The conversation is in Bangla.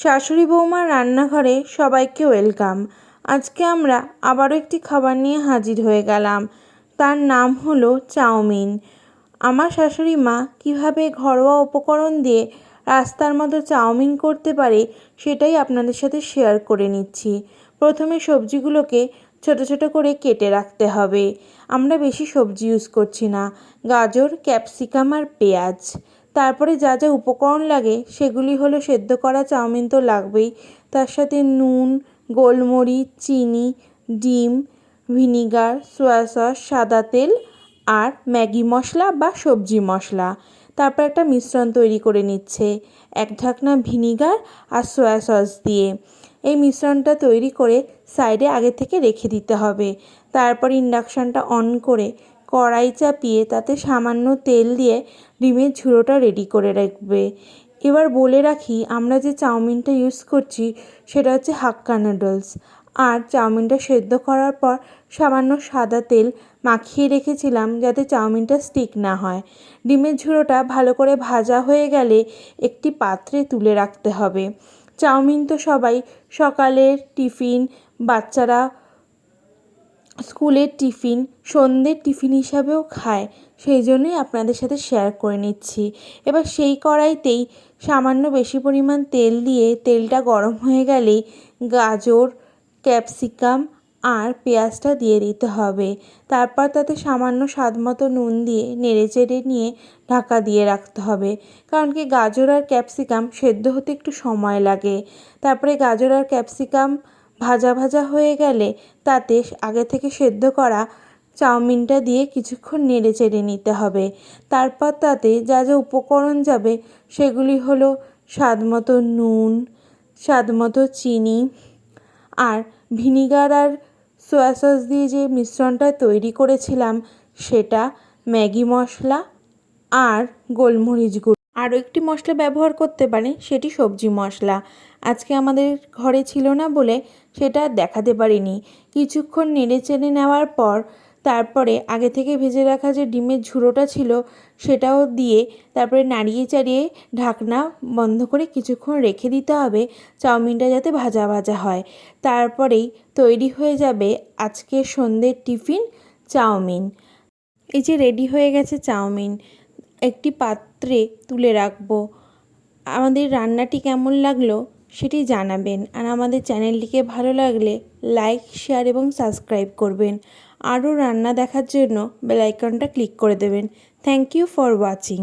শাশুড়ি বৌমার রান্নাঘরে সবাইকে ওয়েলকাম। আজকে আমরা আবারও একটি খাবার নিয়ে হাজির হয়ে গেলাম। তার নাম হলো চাউমিন। আমার শাশুড়ি মা কীভাবে ঘরোয়া উপকরণ দিয়ে রাস্তার মতো চাউমিন করতে পারে সেটাই আপনাদের সাথে শেয়ার করে নিচ্ছি। প্রথমে সবজিগুলোকে ছোট ছোট করে কেটে রাখতে হবে। আমরা বেশি সবজি ইউজ করছি না, গাজর, ক্যাপসিকাম আর পেঁয়াজ। তারপরে যা যা উপকরণ লাগে সেগুলি হলো সেদ্ধ করা চাউমিন তো লাগবেই, তার সাথে নুন, গোলমরিচ, চিনি, ডিম, ভিনিগার, সয়া সস, সাদা তেল আর ম্যাগি মশলা বা সবজি মশলা। তারপর একটা মিশ্রণ তৈরি করে নিচ্ছে 1 ঢাকনা ভিনিগার আর সয়া সস দিয়ে। এই মিশ্রণটা তৈরি করে সাইডে আগে থেকে রেখে দিতে হবে। তারপর ইন্ডাকশানটা অন করে কড়াই চাপিয়ে তাতে সামান্য তেল দিয়ে ডিমের ঝুড়োটা রেডি করে রাখবে। এবার বলে রাখি, আমরা যে চাউমিনটা ইউজ করছি সেটা হচ্ছে হাক্কা নুডলস। আর চাউমিনটা সেদ্ধ করার পর সামান্য সাদা তেল মাখিয়ে রেখেছিলাম যাতে চাউমিনটা স্টিক না হয়। ডিমের ঝুড়োটা ভালো করে ভাজা হয়ে গেলে একটি পাত্রে তুলে রাখতে হবে। চাউমিন তো সবাই সকালের টিফিন, বাচ্চারা স্কুলের টিফিন, সন্ধ্যের টিফিন হিসাবেও খায়, সেই জন্যই আপনাদের সাথে শেয়ার করে নিচ্ছি। এবার সেই কড়াইতেই সামান্য বেশি পরিমাণ তেল দিয়ে তেলটা গরম হয়ে গেলেই গাজর, ক্যাপসিকাম আর পেঁয়াজটা দিয়ে দিতে হবে। তারপর তাতে সামান্য স্বাদ মতো নুন দিয়ে নেড়েচেড়ে নিয়ে ঢাকা দিয়ে রাখতে হবে, কারণ কি গাজর আর ক্যাপসিকাম সেদ্ধ হতে একটু সময় লাগে। তারপরে গাজর আর ক্যাপসিকাম ভাজা ভাজা হয়ে গেলে তাতে আগে থেকে সেদ্ধ করা চাউমিনটা দিয়ে কিছুক্ষণ নেড়েচেড়ে নিতে হবে। তারপর তাতে যা যা উপকরণ যাবে সেগুলি হলো স্বাদ মতো নুন, স্বাদ মতো চিনি আর ভিনিগার আর সয়া সস দিয়ে যে মিশ্রণটা তৈরি করেছিলাম সেটা, ম্যাগি মশলা আর গোলমরিচ গুঁড়ো। আরও একটি মশলা ব্যবহার করতে পারেন, সেটি সবজি মশলা। আজকে আমাদের ঘরে ছিল না বলে সেটা দেখাতে পারিনি। কিছুক্ষণ নেড়েচেড়ে নেওয়ার পর তারপরে আগে থেকে ভেজে রাখা যে ডিমের ঝুড়োটা ছিল সেটাও দিয়ে তারপরে নাড়িয়ে চাড়িয়ে ঢাকনা বন্ধ করে কিছুক্ষণ রেখে দিতে হবে চাউমিনটা যাতে ভাজা ভাজা হয়। তারপরেই তৈরি হয়ে যাবে আজকের সন্ধ্যের টিফিন চাউমিন। এই যে রেডি হয়ে গেছে চাউমিন, একটি পাত্রে তুলে রাখবো। আমাদের রান্নাটি কেমন লাগলো সেটি জানাবেন, আর আমাদের চ্যানেলটিকে ভালো লাগলে লাইক, শেয়ার এবং সাবস্ক্রাইব করবেন। আরও রান্না দেখার জন্য বেল আইকনটা ক্লিক করে দেবেন। Thank you for watching.